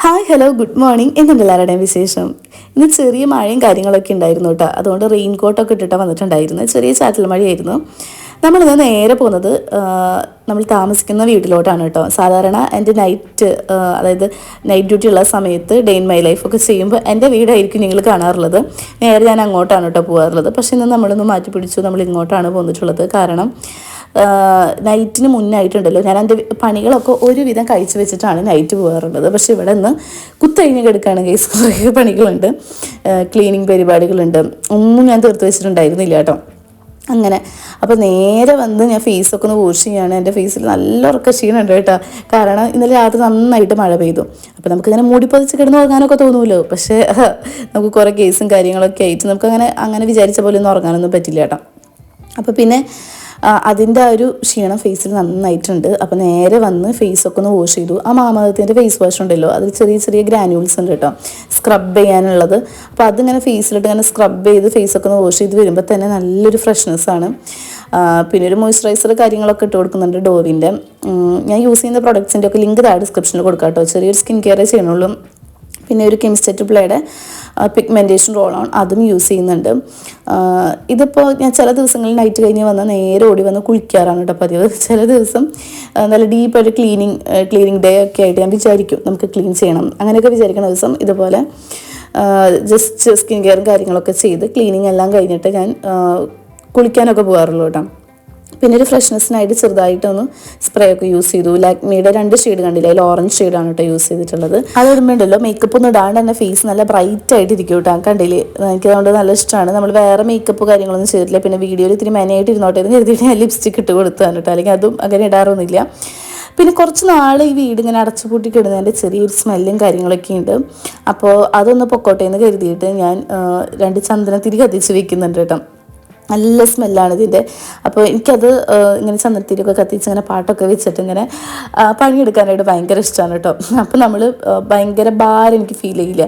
Hi hello good morning. എന്തുണ്ട് എല്ലാവരുടെയും വിശേഷം? ഇന്ന് ചെറിയ മഴയും കാര്യങ്ങളൊക്കെ ഉണ്ടായിരുന്നു കേട്ടോ. അതുകൊണ്ട് റെയിൻ കോട്ടൊക്കെ ഇട്ടിട്ട് വന്നിട്ടുണ്ടായിരുന്നു. ചെറിയ ചാറ്റൽ മഴയായിരുന്നു. നമ്മളിന്ന് നേരെ പോകുന്നത് നമ്മൾ താമസിക്കുന്ന വീട്ടിലോട്ടാണ് കേട്ടോ. സാധാരണ എൻ്റെ അതായത് നൈറ്റ് ഡ്യൂട്ടി ഉള്ള സമയത്ത് ഡേ ഇൻ മൈ ലൈഫൊക്കെ ചെയ്യുമ്പോൾ എൻ്റെ വീടായിരിക്കും നിങ്ങൾ കാണാറുള്ളത്. നേരെ ഞാൻ അങ്ങോട്ടാണ് കേട്ടോ പോകാറുള്ളത്. പക്ഷേ ഇന്ന് നമ്മളൊന്ന് മാറ്റി പിടിച്ചു. നമ്മൾ ഇങ്ങോട്ടാണ് പോന്നിട്ടുള്ളത്. കാരണം നൈറ്റിന് മുന്നായിട്ടുണ്ടല്ലോ ഞാൻ എൻ്റെ പണികളൊക്കെ ഒരുവിധം കഴിച്ചു വെച്ചിട്ടാണ് നൈറ്റ് പോകാറുള്ളത്. പക്ഷേ ഇവിടെ നിന്ന് കുത്തഴിഞ്ഞ് കിടക്കുകയാണെങ്കിൽ കുറേ പണികളുണ്ട്, ക്ലീനിങ് പരിപാടികളുണ്ട്. ഒന്നും ഞാൻ തീർത്ത് വെച്ചിട്ടുണ്ടായിരുന്നില്ല കേട്ടോ. അങ്ങനെ അപ്പോൾ നേരെ വന്ന് ഞാൻ ഫേസൊക്കെ ഒന്ന് വാഷ് ചെയ്യാണ്. എൻ്റെ ഫേസിൽ നല്ല ഉറക്ക ക്ഷീണമുണ്ട് കേട്ടോ. കാരണം ഇന്നലെ രാത്രി നന്നായിട്ട് മഴ പെയ്തു. അപ്പോൾ നമുക്കിങ്ങനെ മൂടിപ്പൊതിച്ച് കിടന്ന് ഉറങ്ങാനൊക്കെ തോന്നുമല്ലോ. പക്ഷേ നമുക്ക് കുറേ കേസും കാര്യങ്ങളൊക്കെ ആയിട്ട് അങ്ങനെ വിചാരിച്ച പോലെ ഒന്നും ഉറങ്ങാനൊന്നും പറ്റില്ല കേട്ടോ. അപ്പോൾ പിന്നെ അതിൻ്റെ ആ ഒരു ക്ഷീണം ഫേസിൽ നന്നായിട്ടുണ്ട്. അപ്പോൾ നേരെ വന്ന് ഫേസൊക്കെ ഒന്ന് വാഷ് ചെയ്തു. ആ മാമകത്തിൻ്റെ ഫേസ് വാഷ് ഉണ്ടല്ലോ, അതിൽ ചെറിയ ചെറിയ ഗ്രാനുൾസ് ഉണ്ട് കേട്ടോ, സ്ക്രബ് ചെയ്യാനുള്ളത്. അപ്പോൾ അതിങ്ങനെ ഫേസിലിട്ട് ഇങ്ങനെ സ്ക്രബ് ചെയ്ത് ഫേസൊക്കെ ഒന്ന് വാഷ് ചെയ്ത് വരുമ്പോൾ തന്നെ നല്ലൊരു ഫ്രഷ്നെസ്സാണ്. പിന്നെ ഒരു മോയ്സ്ചറൈസർ കാര്യങ്ങളൊക്കെ ഇട്ട് കൊടുക്കുന്നുണ്ട് ഡോവിൻ്റെ. ഞാൻ യൂസ് ചെയ്യുന്ന പ്രൊഡക്ട്സിൻ്റെ ഒക്കെ ലിങ്ക് താഴെ ഡിസ്ക്രിപ്ഷനിൽ കൊടുക്കാം കേട്ടോ. ചെറിയൊരു സ്കിൻ കെയറേ ചെയ്യണുള്ളൂ. പിന്നെ ഒരു കെമിസ്റ്ററ്റ് പ്ലേയുടെ പിഗ്മെൻറ്റേഷൻ റോൾ ഓൺ അതും യൂസ് ചെയ്യുന്നുണ്ട്. ഇതിപ്പോൾ ഞാൻ ചില ദിവസങ്ങളിൽ നൈറ്റ് കഴിഞ്ഞ് വന്ന് നേരെ ഓടി വന്ന് കുളിക്കാറാണ് കേട്ടോ പതിവ്. ചില ദിവസം നല്ല ഡീപ്പായിട്ട് ക്ലീനിങ് ഡേ ഒക്കെ ആയിട്ട് ഞാൻ വിചാരിക്കും നമുക്ക് ക്ലീൻ ചെയ്യണം. അങ്ങനെയൊക്കെ വിചാരിക്കുന്ന ദിവസം ഇതുപോലെ ജസ്റ്റ് സ്കിൻ കെയറും കാര്യങ്ങളൊക്കെ ചെയ്ത് ക്ലീനിങ് എല്ലാം കഴിഞ്ഞിട്ട് ഞാൻ കുളിക്കാനൊക്കെ പോകാറുള്ളൂ കേട്ടോ. പിന്നെ ഒരു ഫ്രഷ്നെസ്സിനായിട്ട് ചെറുതായിട്ടൊന്ന് സ്പ്രേ ഒക്കെ യൂസ് ചെയ്തു. ലാക്മിയുടെ 2 ഷെയ്ഡ് കണ്ടില്ല, അതിൽ ഓറഞ്ച് ഷെയ്ഡാണ് കേട്ടോ യൂസ് ചെയ്തിട്ടുള്ളത്. അതിടുമ്പോണ്ടല്ലോ മേക്കപ്പ് ഒന്നും ഇടാണ്ട് തന്നെ ഫേസ് നല്ല ബ്രൈറ്റ് ആയിട്ട് ഇരിക്കും കേട്ടോ. കണ്ടില്ലേ, എനിക്ക് അതുകൊണ്ട് നല്ല ഇഷ്ടമാണ്. നമ്മൾ വേറെ മേക്കപ്പ് കാര്യങ്ങളൊന്നും ചെയ്തിട്ടില്ല. പിന്നെ വീഡിയോയിൽ ഇത്തിരി മെനയായിട്ട് ഇരുന്നോട്ടെ എന്ന് കരുതിയിട്ട് ഞാൻ ലിപ്സ്റ്റിക് ഇട്ട് കൊടുത്തതാണ് കേട്ടോ. അല്ലെങ്കിൽ അതും അങ്ങനെ ഇടാറൊന്നുമില്ല. പിന്നെ കുറച്ച് നാൾ ഈ വീട് ഇങ്ങനെ അടച്ചുപൂട്ടി കിടുന്നതിൻ്റെ ചെറിയൊരു സ്മെല്ലും കാര്യങ്ങളൊക്കെ ഉണ്ട്. അപ്പോൾ അതൊന്ന് പൊക്കോട്ടെ എന്ന് കരുതിയിട്ട് ഞാൻ 2 ചന്ദനത്തിരി കത്തിച്ച് വെക്കുന്നുണ്ട് കേട്ടോ. നല്ല സ്മെല്ലാണ് ഇതിൻ്റെ. അപ്പോൾ എനിക്കത് ഇങ്ങനെ ചന്ദനത്തിരിയൊക്കെ കത്തിച്ച് ഇങ്ങനെ പാട്ടൊക്കെ വെച്ചിട്ട് ഇങ്ങനെ പണിയെടുക്കാനായിട്ട് ഭയങ്കര ഇഷ്ടമാണ് കേട്ടോ. അപ്പോൾ നമ്മൾ ഭയങ്കര ഭാരം എനിക്ക് ഫീൽ ചെയ്യില്ല.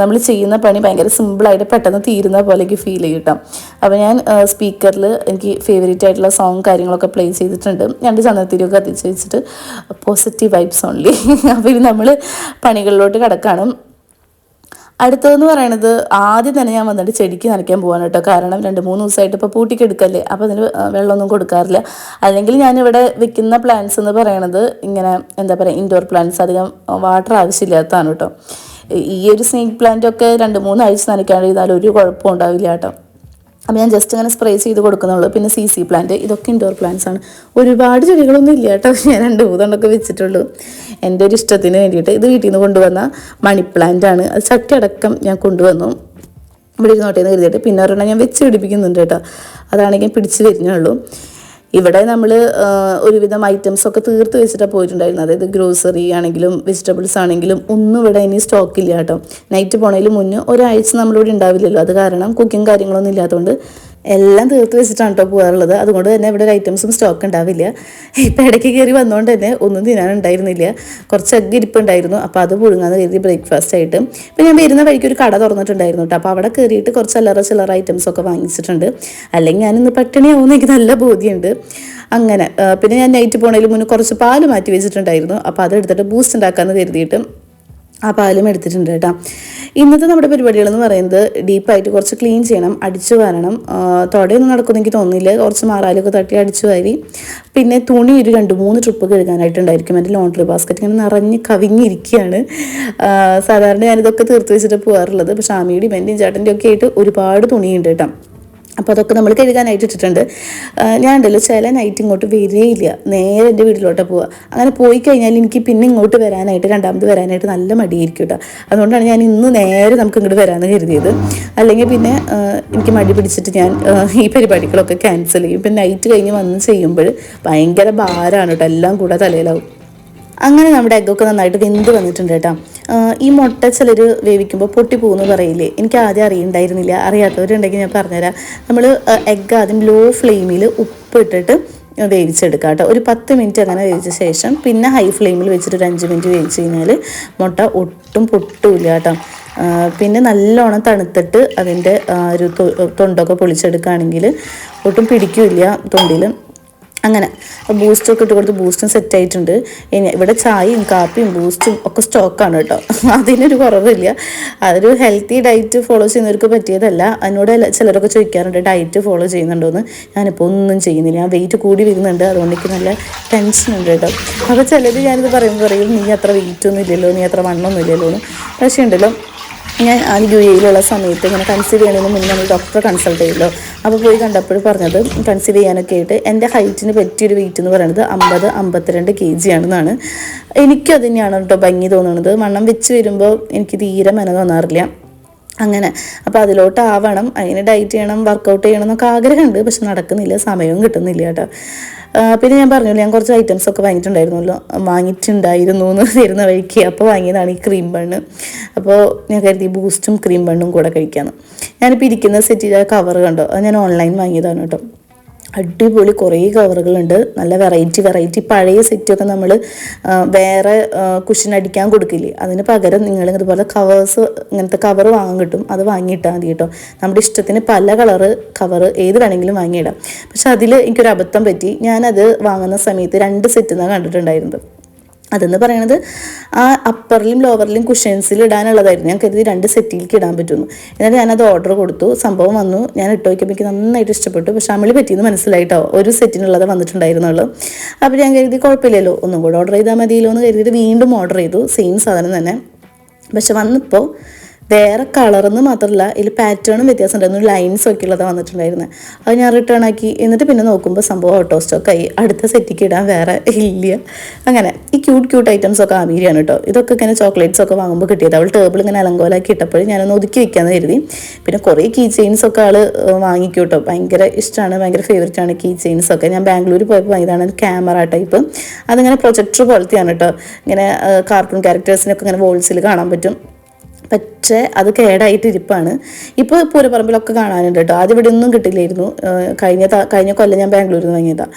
നമ്മൾ ചെയ്യുന്ന പണി ഭയങ്കര സിമ്പിളായിട്ട് പെട്ടെന്ന് തീരുന്ന പോലെ എനിക്ക് ഫീൽ ചെയ്യും കേട്ടോ. അപ്പോൾ ഞാൻ സ്പീക്കറിൽ എനിക്ക് ഫേവറേറ്റ് ആയിട്ടുള്ള സോങ് കാര്യങ്ങളൊക്കെ പ്ലേ ചെയ്തിട്ടുണ്ട്. 2 ചന്ദനത്തിരിയൊക്കെ കത്തിച്ച് വെച്ചിട്ട് പോസിറ്റീവ് വൈബ്സ് ഓൺലി. അപ്പോൾ ഇത് നമ്മൾ പണികളിലോട്ട് കിടക്കാണ്. അടുത്തതെന്ന് പറയണത് ആദ്യം തന്നെ ഞാൻ വന്നിട്ട് ചെടിക്ക് നനയ്ക്കാൻ പോകാൻ കേട്ടോ. കാരണം 2-3 ദിവസമായിട്ട് ഇപ്പോൾ പൂട്ടിക്കെടുക്കല്ലേ, അപ്പോൾ അതിന് വെള്ളമൊന്നും കൊടുക്കാറില്ല. അല്ലെങ്കിൽ ഞാനിവിടെ വെക്കുന്ന പ്ലാന്റ്സ് എന്ന് പറയണത് ഇങ്ങനെ എന്താ പറയുക, ഇൻഡോർ പ്ലാന്റ്സ്, അധികം വാട്ടർ ആവശ്യമില്ലാത്തതാണ് കേട്ടോ. ഈ ഒരു സ്നേക്ക് പ്ലാന്റൊക്കെ 2-3 ആഴ്ച നനയ്ക്കാൻ ചെയ്താൽ ഒരു കുഴപ്പം ഉണ്ടാവില്ല കേട്ടോ. അപ്പോൾ ഞാൻ ജസ്റ്റ് അങ്ങനെ സ്പ്രേ ചെയ്ത് കൊടുക്കുന്നുള്ളൂ. പിന്നെ CC പ്ലാന്റ്, ഇതൊക്കെ ഇൻഡോർ പ്ലാന്റ്സ് ആണ്. ഒരുപാട് ചെടികളൊന്നും ഇല്ല കേട്ടോ. ഞാൻ 2-3 വെച്ചിട്ടുള്ളൂ എൻ്റെ ഒരു ഇഷ്ടത്തിന് വേണ്ടിയിട്ട്. ഇത് വീട്ടിൽ നിന്ന് കൊണ്ടുവന്ന മണി പ്ലാന്റ് ആണ്. അത് ചട്ടി അടക്കം ഞാൻ കൊണ്ടുവന്നു. ഇവിടെ ഇരുന്നോട്ടേന്ന് കരുതിയിട്ട് പിന്നെ ഒരെണ്ണം ഞാൻ വെച്ച് പിടിപ്പിക്കുന്നുണ്ട് കേട്ടോ. അതാണെങ്കിൽ പിടിച്ച് വരുന്നുള്ളൂ. ഇവിടെ നമ്മൾ ഒരുവിധം ഐറ്റംസൊക്കെ തീർത്ത് വെച്ചിട്ടാണ് പോയിട്ടുണ്ടായിരുന്നത്. അതായത് ഗ്രോസറി ആണെങ്കിലും വെജിറ്റബിൾസ് ആണെങ്കിലും ഒന്നും ഇവിടെ ഇനി സ്റ്റോക്കില്ല കേട്ടോ. നൈറ്റ് പോണതിൽ മുന്നേ ഒരാഴ്ച നമ്മളിവിടെ ഉണ്ടാവില്ലല്ലോ. അത് കാരണം കുക്കിങ് കാര്യങ്ങളൊന്നും ഇല്ലാത്തതുകൊണ്ട് എല്ലാം തീർത്ത് വെച്ചിട്ടാണ് കേട്ടോ പോകാറുള്ളത്. അതുകൊണ്ട് തന്നെ ഇവിടെ ഒരു ഐറ്റംസും സ്റ്റോക്ക് ഉണ്ടാവില്ല. ഇപ്പം ഇടയ്ക്ക് കയറി വന്നുകൊണ്ട് തന്നെ ഒന്നും തിന്നാനുണ്ടായിരുന്നില്ല. കുറച്ച് എഗ്ഗ് ഇരിപ്പുണ്ടായിരുന്നു. അപ്പോൾ അത് പുഴുങ്ങാന്ന് കരുതി ബ്രേക്ക്ഫാസ്റ്റ് ആയിട്ട്. ഇപ്പം ഞാൻ വരുന്ന വഴിക്ക് ഒരു കട തുറന്നിട്ടുണ്ടായിരുന്നു കേട്ടോ. അപ്പോൾ അവിടെ കയറിയിട്ട് കുറച്ച് ചില്ലറ ഐറ്റംസൊക്കെ വാങ്ങിച്ചിട്ടുണ്ട്. അല്ലെങ്കിൽ ഞാനിന്ന് പട്ടിണിയാവുമെന്ന് എനിക്ക് നല്ല ബോധ്യമുണ്ട്. അങ്ങനെ പിന്നെ ഞാൻ നൈറ്റ് പോണതിൽ മുന്നേ കുറച്ച് പാല് മാറ്റി വെച്ചിട്ടുണ്ടായിരുന്നു. അപ്പോൾ അതെടുത്തിട്ട് ബൂസ്റ്റ് ഉണ്ടാക്കാമെന്ന് കരുതിയിട്ട് ആ പാലും എടുത്തിട്ടുണ്ട് കേട്ടോ. ഇന്നത്തെ നമ്മുടെ പരിപാടികളെന്ന് പറയുന്നത് ഡീപ്പായിട്ട് കുറച്ച് ക്ലീൻ ചെയ്യണം, അടിച്ചു വാരണം. തൊടയൊന്നും നടക്കുമെന്ന് എനിക്ക് തോന്നുന്നില്ല. കുറച്ച് മാറാലൊക്കെ തട്ടി അടിച്ചു വാരി പിന്നെ തുണി ഒരു 2-3 ട്രിപ്പ് കഴുകാനായിട്ടുണ്ടായിരിക്കും. എൻ്റെ ലോണ്ടറി ബാസ്ക്കറ്റ് ഇങ്ങനെ നിറഞ്ഞ് കവിഞ്ഞിരിക്കുകയാണ്. സാധാരണ ഞാനിതൊക്കെ തീർത്ത് വെച്ചിട്ട് പോകാറുള്ളത്. പക്ഷേ ആമിയുടെയും എൻ്റെയും ചേട്ടൻ്റെയും ഒക്കെ ആയിട്ട് ഒരുപാട് തുണിയുണ്ട് കേട്ടോ. അപ്പോൾ അതൊക്കെ നമ്മൾ കഴുകാനായിട്ട് ഇട്ടിട്ടുണ്ട്. ഞാൻ ഉണ്ടല്ലോ ചില നൈറ്റ് ഇങ്ങോട്ട് വരികയില്ല, നേരെ എൻ്റെ വീട്ടിലോട്ട് പോവുക. അങ്ങനെ പോയി കഴിഞ്ഞാൽ എനിക്ക് പിന്നെ ഇങ്ങോട്ട് വരാനായിട്ട്, രണ്ടാമത് വരാനായിട്ട് നല്ല മടിയായിരിക്കും കേട്ടോ. അതുകൊണ്ടാണ് ഞാൻ ഇന്ന് നേരെ നമുക്ക് ഇങ്ങോട്ട് വരാമെന്ന് കരുതിയത്. അല്ലെങ്കിൽ പിന്നെ എനിക്ക് മടി പിടിച്ചിട്ട് ഞാൻ ഈ പരിപാടികളൊക്കെ ക്യാൻസൽ ചെയ്യും. പിന്നെ നൈറ്റ് കഴിഞ്ഞ് വന്ന് ചെയ്യുമ്പോൾ ഭയങ്കര ഭാരമാണ് കേട്ടോ, എല്ലാം കൂടെ തലയിലാവും. അങ്ങനെ നമ്മുടെ എഗ്ഗൊക്കെ നന്നായിട്ട് വെന്ത് വന്നിട്ടുണ്ട് കേട്ടോ. ഈ മുട്ട ചിലർ വേവിക്കുമ്പോൾ പൊട്ടിപ്പോകുന്നു പറയില്ലേ, എനിക്ക് ആദ്യം അറിയണ്ടായിരുന്നില്ല. അറിയാത്തവരുണ്ടെങ്കിൽ ഞാൻ പറഞ്ഞുതരാം. നമ്മൾ എഗ്ഗ് ആദ്യം ലോ ഫ്ലെയിമിൽ ഉപ്പിട്ടിട്ട് വേവിച്ചെടുക്കുക കേട്ടോ. ഒരു 10 മിനിറ്റ് അങ്ങനെ വേവിച്ച ശേഷം പിന്നെ ഹൈ ഫ്ലെയിമിൽ വെച്ചിട്ട് ഒരു 5 മിനിറ്റ് വേവിച്ച് കഴിഞ്ഞാൽ മുട്ട ഒട്ടും പൊട്ടില്ല കേട്ടോ. പിന്നെ നല്ലോണം തണുത്തിട്ട് അതിൻ്റെ ഒരു തൊണ്ടൊക്കെ പൊളിച്ചെടുക്കുകയാണെങ്കിൽ ഒട്ടും പിടിക്കില്ല തൊണ്ടിൽ. അങ്ങനെ ബൂസ്റ്റൊക്കെ ഇട്ട് കൊടുത്ത് ബൂസ്റ്റും സെറ്റായിട്ടുണ്ട്. ഇവിടെ ചായയും കാപ്പിയും ബൂസ്റ്റും ഒക്കെ സ്റ്റോക്കാണ് കേട്ടോ. അതിനൊരു കുറവില്ല. അതൊരു ഹെൽത്തി ഡയറ്റ് ഫോളോ ചെയ്യുന്നവർക്ക് പറ്റിയതല്ല. അതിനോട് ചിലരൊക്കെ ചോദിക്കാറുണ്ട് ഡയറ്റ് ഫോളോ ചെയ്യുന്നുണ്ടോയെന്ന്. ഞാനിപ്പോൾ ഒന്നും ചെയ്യുന്നില്ല. ഞാൻ വെയിറ്റ് കൂടി വരുന്നുണ്ട്. അതുകൊണ്ട് എനിക്ക് നല്ല ടെൻഷനുണ്ട് കേട്ടോ. അപ്പോൾ ചിലർ ഞാനിത് പറയുമ്പോൾ പറയും നീ അത്ര വെയിറ്റൊന്നും ഇല്ലല്ലോ, നീ അത്ര വണ്ണമൊന്നും ഇല്ലല്ലോ എന്ന്. പക്ഷേ ഉണ്ടല്ലോ, ഞാൻ UAE സമയത്ത് ഇങ്ങനെ കൺസീവ് ചെയ്യണതിന് മുന്നേ നമ്മൾ ഡോക്ടറെ കൺസൾട്ട് ചെയ്യുമല്ലോ. അപ്പോൾ പോയി കണ്ടപ്പോൾ പറഞ്ഞത് കൺസീവ് ചെയ്യാനൊക്കെ ആയിട്ട് എൻ്റെ ഹൈറ്റിന് പറ്റിയൊരു വെയിറ്റ് എന്ന് പറയുന്നത് 50-52 kg ആണെന്നാണ്. എനിക്കത് തന്നെയാണ് കേട്ടോ ഭംഗി തോന്നുന്നത്. വണ്ണം വെച്ച് വരുമ്പോൾ എനിക്ക് തീരെ മെന തോന്നാറില്ല. അങ്ങനെ അപ്പോൾ അതിലോട്ട് ആവണം, അതിന് ഡയറ്റ് ചെയ്യണം, വർക്കൗട്ട് ചെയ്യണം എന്നൊക്കെ ആഗ്രഹമുണ്ട്. പക്ഷെ നടക്കുന്നില്ല, സമയവും കിട്ടുന്നില്ല കേട്ടോ. പിന്നെ ഞാൻ പറഞ്ഞല്ലോ, ഞാൻ കുറച്ച് ഐറ്റംസൊക്കെ വാങ്ങിയിട്ടുണ്ടായിരുന്നു എന്ന് വരുന്ന വഴിക്ക്. അപ്പോൾ വാങ്ങിയതാണ് ഈ ക്രീം ബണ്ണ്. അപ്പോൾ ഞാൻ കരുതി ബൂസ്റ്റും ക്രീം ബണ്ണും കൂടെ കഴിക്കാമെന്ന്. ഞാനിപ്പോൾ ഇരിക്കുന്ന സെറ്റിലെ കവർ കണ്ടോ, അത് ഞാൻ ഓൺലൈൻ വാങ്ങിയതാണ് കേട്ടോ. അടിപൊളി കുറേ കവറുകളുണ്ട്, നല്ല വെറൈറ്റി. പഴയ സെറ്റൊക്കെ നമ്മൾ വേറെ കുഷൻ അടിക്കാൻ കൊടുക്കില്ലേ, അതിന് പകരം നിങ്ങൾ ഇതുപോലെ കവേഴ്സ്, ഇങ്ങനത്തെ കവർ വാങ്ങാൻ കിട്ടും. അത് വാങ്ങിയിട്ടാൽ മതി കേട്ടോ. നമ്മുടെ ഇഷ്ടത്തിന് പല കളറ് കവർ ഏത് വേണമെങ്കിലും വാങ്ങിയിടാം. പക്ഷെ അതിൽ എനിക്കൊരു അബദ്ധം പറ്റി. ഞാനത് വാങ്ങുന്ന സമയത്ത് 2 സെറ്റ് എന്നാണ് കണ്ടിട്ടുണ്ടായിരുന്നത്. അതെന്ന് പറയണത് ആ അപ്പറിലും ലോവറിലും കുഷൻസിൽ ഇടാനുള്ളതായിരുന്നു. ഞാൻ കരുതി 2 സെറ്റിലേക്ക് ഇടാൻ പറ്റുന്നു. എന്നിട്ട് ഞാനത് ഓർഡർ കൊടുത്തു. സംഭവം വന്നു. ഞാൻ ഇട്ട് നോക്കിയപ്പോൾ എനിക്ക് നന്നായിട്ട് ഇഷ്ടപ്പെട്ടു. പക്ഷെ അമിളി പറ്റിയെന്ന് മനസ്സിലായിട്ടോ. ഒരു സെറ്റിനുള്ളത് വന്നിട്ടുണ്ടായിരുന്നുള്ളൂ. അപ്പോൾ ഞാൻ കരുതി കുഴപ്പമില്ലല്ലോ, ഒന്നും കൂടെ ഓർഡർ ചെയ്താൽ മതിയല്ലോ എന്ന് കരുതിയിട്ട് വീണ്ടും ഓർഡർ ചെയ്തു. സെയിം സാധനം തന്നെ. പക്ഷെ വന്നപ്പോൾ വേറെ കളറെന്ന് മാത്രമല്ല, ഇതിൽ പാറ്റേണും വ്യത്യാസം ഉണ്ടായിരുന്നു. ലൈൻസൊക്കെ ഉള്ളത് വന്നിട്ടുണ്ടായിരുന്നത്. അത് ഞാൻ റിട്ടേൺ ആക്കി. എന്നിട്ട് പിന്നെ നോക്കുമ്പോൾ സംഭവം ഔട്ട് ഓഫ് സ്റ്റോക്കായി. അടുത്ത സെറ്റിക്ക് ഇടാൻ വേറെ ഇല്ല. അങ്ങനെ ഈ ക്യൂട്ട് ഐറ്റംസൊക്കെ ആമീരിയാണ് കേട്ടോ. ഇതൊക്കെ ഇങ്ങനെ ചോക്ലേറ്റ്സൊക്കെ വാങ്ങുമ്പോൾ കിട്ടിയത്. അവൾ ടേബിൾ ഇങ്ങനെ അലങ്കോലാക്കി ഇട്ടപ്പോൾ ഞാനൊന്ന് ഒതുക്കി വെക്കാമെന്ന് കരുതി. പിന്നെ കുറേ കീ ചെയിൻസൊക്കെ ആൾ വാങ്ങിക്കും കേട്ടോ. ഭയങ്കര ഇഷ്ടമാണ്, ഭയങ്കര ഫേവറേറ്റാണ് കീ ചെയിൻസൊക്കെ. ഞാൻ ബാംഗ്ലൂർ പോയപ്പോൾ വാങ്ങിയതാണ് ക്യാമറ ടൈപ്പ്. അതിങ്ങനെ പ്രൊജക്ടർ പോലത്തെയാണ് കേട്ടോ. ഇങ്ങനെ കാർട്ടൂൺ ക്യാരക്ടേഴ്സിനൊക്കെ ഇങ്ങനെ വോൾസിൽ കാണാൻ പറ്റും. പക്ഷേ അത് കേടായിട്ട് ഇരിപ്പാണ്. ഇപ്പോൾ പൂരപ്പറമ്പിലൊക്കെ കാണാനുണ്ട് കേട്ടോ. ആദ്യം ഇവിടെ ഒന്നും കിട്ടില്ലായിരുന്നു. കഴിഞ്ഞ കൊല്ലം ഞാൻ ബാംഗ്ലൂരിൽ നിന്ന് വാങ്ങിയതാണ്.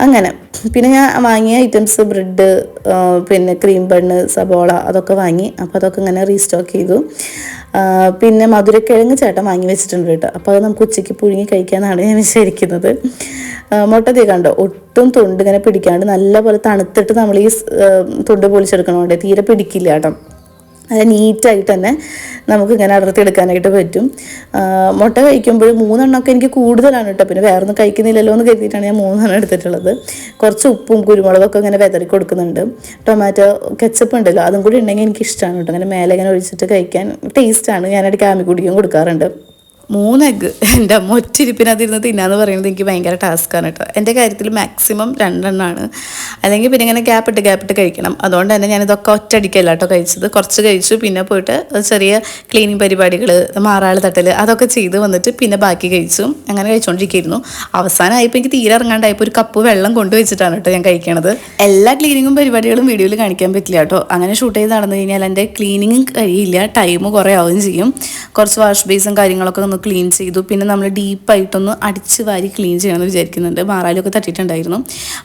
അങ്ങനെ പിന്നെ ഞാൻ വാങ്ങിയ ഐറ്റംസ് ബ്രെഡ്, പിന്നെ ക്രീം ബണ്ണ്, സബോള അതൊക്കെ വാങ്ങി. അപ്പോൾ അതൊക്കെ ഇങ്ങനെ റീസ്റ്റോക്ക് ചെയ്തു. പിന്നെ മധുരക്കിഴങ്ങ് ചേട്ടൻ വാങ്ങി വെച്ചിട്ടുണ്ട് കേട്ടോ. അപ്പോൾ അത് നമുക്ക് ഉച്ചയ്ക്ക് പുഴുങ്ങി കഴിക്കാമെന്നാണ് ഞാൻ വിചാരിക്കുന്നത്. മുട്ട കണ്ടോ, ഒട്ടും തൊണ്ട് ഇങ്ങനെ പിടിക്കാണ്ട് നല്ലപോലെ തണുത്തിട്ട് നമ്മൾ ഈ തൊണ്ട് പൊളിച്ചെടുക്കണോണ്ട് തീരെ പിടിക്കില്ല കേട്ടോ. അത് നീറ്റായിട്ട് തന്നെ നമുക്കിങ്ങനെ അടർത്തിയെടുക്കാനായിട്ട് പറ്റും. മുട്ട കഴിക്കുമ്പോൾ 3 എണ്ണമൊക്കെ എനിക്ക് കൂടുതലാണ് കേട്ടോ. പിന്നെ വേറെ ഒന്നും കഴിക്കുന്നില്ലല്ലോ എന്ന് കരുതിയിട്ടാണ് ഞാൻ 3 എണ്ണം എടുത്തിട്ടുള്ളത്. കുറച്ച് ഉപ്പും കുരുമുളകൊക്കെ ഇങ്ങനെ വെതറി കൊടുക്കുന്നുണ്ട്. ടൊമാറ്റോ കെച്ചപ്പ് ഉണ്ടല്ലോ, അതും കൂടി ഉണ്ടെങ്കിൽ എനിക്ക് ഇഷ്ടമാണ് കേട്ടോ. അങ്ങനെ മേലെ ഇങ്ങനെ ഒഴിച്ചിട്ട് കഴിക്കാൻ ടേസ്റ്റാണ്. ഞാനിടയ്ക്ക് ആമിക്കുടിക്കും കൊടുക്കാറുണ്ട്. 3 എഗ്ഗ് എൻ്റെ അമ്മ ഒറ്റിരിപ്പിനകത്തിരുന്ന് തിന്നാന്ന് പറയുന്നത് എനിക്ക് ഭയങ്കര ടാസ്ക്കാണ് കേട്ടോ. എൻ്റെ കാര്യത്തിൽ മാക്സിമം 2 എണ്ണമാണ്. അല്ലെങ്കിൽ പിന്നെ ഇങ്ങനെ ഗ്യാപ്പിട്ട് കഴിക്കണം. അതുകൊണ്ട് തന്നെ ഞാനിതൊക്കെ ഒറ്റയടിക്കല്ല കേട്ടോ കഴിച്ചത്. കുറച്ച് കഴിച്ചു, പിന്നെ പോയിട്ട് ചെറിയ ക്ലീനിങ് പരിപാടികൾ, മാറാൾ തട്ടൽ അതൊക്കെ ചെയ്ത് വന്നിട്ട് പിന്നെ ബാക്കി കഴിച്ചു. അങ്ങനെ കഴിച്ചുകൊണ്ടിരിക്കുകയായിരുന്നു. അവസാനമായപ്പോൾ എനിക്ക് തീരെ ഇറങ്ങാണ്ടായപ്പോൾ ഒരു കപ്പ് വെള്ളം കൊണ്ടുവച്ചിട്ടാണ് കേട്ടോ ഞാൻ കഴിക്കണത്. എല്ലാ ക്ലീനിങ്ങും പരിപാടികളും വീഡിയോയിൽ കാണിക്കാൻ പറ്റില്ല കേട്ടോ. അങ്ങനെ ഷൂട്ട് ചെയ്ത് നടന്നു കഴിഞ്ഞാൽ എൻ്റെ ക്ലീനിങ് കഴിയില്ല, ടൈം കുറേ ആവുകയും ചെയ്യും. കുറച്ച് വാഷ് ബേസും കാര്യങ്ങളൊക്കെ ക്ലീൻ ചെയ്തു. പിന്നെ നമ്മൾ ഡീപ്പായിട്ടൊന്ന് അടിച്ച് വാരി ക്ലീൻ ചെയ്യണമെന്ന് വിചാരിക്കുന്നുണ്ട്. മാറാലൊക്കെ തട്ടിയിട്ടുണ്ടായിരുന്നു.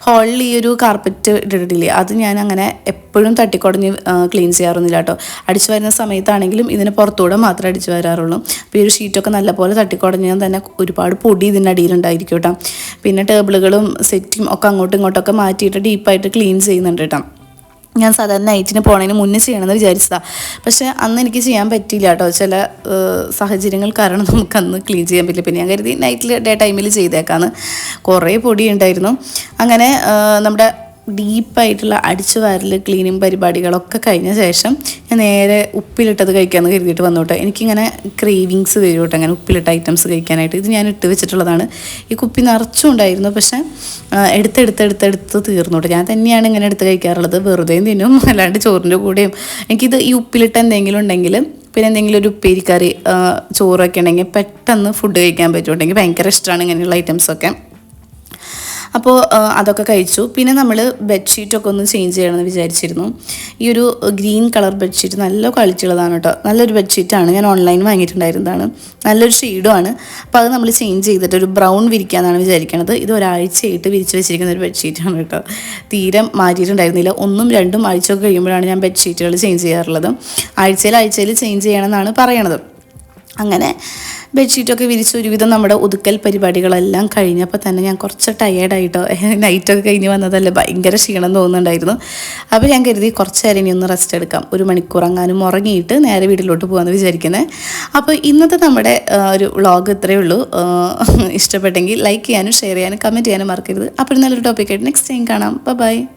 ഹാളിൽ ഈ ഒരു കാർപ്പറ്റ് ഇട്ടിട്ടില്ലേ, അത് ഞാൻ അങ്ങനെ എപ്പോഴും തട്ടിക്കുടഞ്ഞ് ക്ലീൻ ചെയ്യാറൊന്നുമില്ല കേട്ടോ. അടിച്ചു വരുന്ന സമയത്താണെങ്കിലും ഇതിന് പുറത്തൂടെ മാത്രമേ അടിച്ചു വരാറുള്ളൂ. അപ്പോൾ ഈ ഒരു ഷീറ്റൊക്കെ നല്ലപോലെ തട്ടിക്കുടഞ്ഞാൽ തന്നെ ഒരുപാട് പൊടി ഇതിൻ്റെ അടിയിലുണ്ടായിരിക്കും കേട്ടോ. പിന്നെ ടേബിളുകളും സെറ്റും ഒക്കെ അങ്ങോട്ടും ഇങ്ങോട്ടൊക്കെ മാറ്റിയിട്ട് ഡീപ്പായിട്ട് ക്ലീൻ ചെയ്യുന്നുണ്ട് കേട്ടോ. ഞാൻ സാധാരണ നൈറ്റിന് പോണതിന് മുന്നേ ചെയ്യണമെന്ന് വിചാരിച്ചതാണ്. പക്ഷേ അന്ന് എനിക്ക് ചെയ്യാൻ പറ്റിയില്ല കേട്ടോ. ചില സാഹചര്യങ്ങൾ കാരണം നമുക്കന്ന് ക്ലീൻ ചെയ്യാൻ പറ്റില്ല. പിന്നെ ഞാൻ കരുതി ഡേ ടൈമിൽ ചെയ്തേക്കാന്ന്. കുറേ പൊടി ഉണ്ടായിരുന്നു. അങ്ങനെ നമ്മുടെ ഡീപ്പായിട്ടുള്ള അടിച്ചു വാരൽ ക്ലീനിങ് പരിപാടികളൊക്കെ കഴിഞ്ഞ ശേഷം ഞാൻ നേരെ ഉപ്പിലിട്ടത് കഴിക്കാമെന്ന് കരുതിയിട്ട് വന്നു കേട്ടോ. എനിക്കിങ്ങനെ ക്രേവിങ്സ് വരും കേട്ടോ അങ്ങനെ ഉപ്പിലിട്ട ഐറ്റംസ് കഴിക്കാനായിട്ട്. ഇത് ഞാൻ ഇട്ട് വെച്ചിട്ടുള്ളതാണ്. ഈ കുപ്പി നിറച്ചും ഉണ്ടായിരുന്നു. പക്ഷേ എടുത്ത് തീർന്നു കേട്ടോ. ഞാൻ തന്നെയാണ് ഇങ്ങനെ എടുത്ത് കഴിക്കാറുള്ളത്. വെറുതെ തിന്നും, അല്ലാണ്ട് ചോറിൻ്റെ കൂടെയും. എനിക്കിത് ഈ ഉപ്പിലിട്ട എന്തെങ്കിലും ഉണ്ടെങ്കിൽ, പിന്നെ എന്തെങ്കിലും ഒരു ഉപ്പേരിക്കറി, ചോറൊക്കെ ഉണ്ടെങ്കിൽ പെട്ടെന്ന് ഫുഡ് കഴിക്കാൻ പറ്റുമെങ്കിൽ ഭയങ്കര ഇഷ്ടമാണ് ഇങ്ങനെയുള്ള ഐറ്റംസൊക്കെ. അപ്പോൾ അതൊക്കെ കഴിച്ചു. പിന്നെ നമ്മൾ ബെഡ്ഷീറ്റൊക്കെ ഒന്ന് ചേഞ്ച് ചെയ്യണമെന്ന് വിചാരിച്ചിരുന്നു. ഈ ഒരു ഗ്രീൻ കളർ ബെഡ്ഷീറ്റ് നല്ല ക്വാളിറ്റി ഉള്ളതാണ് കേട്ടോ. നല്ലൊരു ബെഡ്ഷീറ്റാണ്. ഞാൻ ഓൺലൈൻ വാങ്ങിയിട്ടുണ്ടായിരുന്നതാണ്. നല്ലൊരു ഷെയ്ഡുമാണ്. അപ്പോൾ അത് നമ്മൾ ചേഞ്ച് ചെയ്തിട്ട് ഒരു ബ്രൗൺ വിരിക്കാമെന്നാണ് വിചാരിക്കുന്നത്. ഇത് ഒരാഴ്ചയായിട്ട് വിരിച്ച് വെച്ചിരിക്കുന്ന ഒരു ബെഡ്ഷീറ്റാണ് കേട്ടോ. തീരെ മാറ്റിയിട്ടുണ്ടായിരുന്നില്ല. 1-2 ആഴ്ചയൊക്കെ കഴിയുമ്പോഴാണ് ഞാൻ ബെഡ്ഷീറ്റുകൾ ചേഞ്ച് ചെയ്യാറുള്ളത്. ആഴ്ചയിൽ ചേഞ്ച് ചെയ്യണമെന്നാണ് പറയണത്. അങ്ങനെ ബെഡ്ഷീറ്റൊക്കെ വിരിച്ച് ഒരുവിധം നമ്മുടെ ഒതുക്കൽ പരിപാടികളെല്ലാം കഴിഞ്ഞപ്പോൾ തന്നെ ഞാൻ കുറച്ച് ടയേർഡായിട്ടോ, നൈറ്റൊക്കെ കഴിഞ്ഞ് വന്നതല്ലേ, ഭയങ്കര ക്ഷീണം തോന്നുന്നുണ്ടായിരുന്നു. അപ്പോൾ ഞാൻ കരുതി കുറച്ച് നേരം ഇനി ഒന്ന് റെസ്റ്റ് എടുക്കാം, 1 മണിക്കൂർ അങ്ങാനും ഉറങ്ങിയിട്ട് നേരെ വീട്ടിലോട്ട് പോകാമെന്ന് വിചാരിക്കുന്നത്. അപ്പോൾ ഇന്നത്തെ നമ്മുടെ ഒരു വ്ളോഗ് ഇത്രയേ ഉള്ളൂ. ഇഷ്ടപ്പെട്ടെങ്കിൽ ലൈക്ക് ചെയ്യാനും ഷെയർ ചെയ്യാനും കമൻറ്റ് ചെയ്യാനും മറക്കരുത്. അപ്പോൾ നല്ലൊരു ടോപ്പിക്കായിട്ട് നെക്സ്റ്റ് ടൈം കാണാം. ബൈ.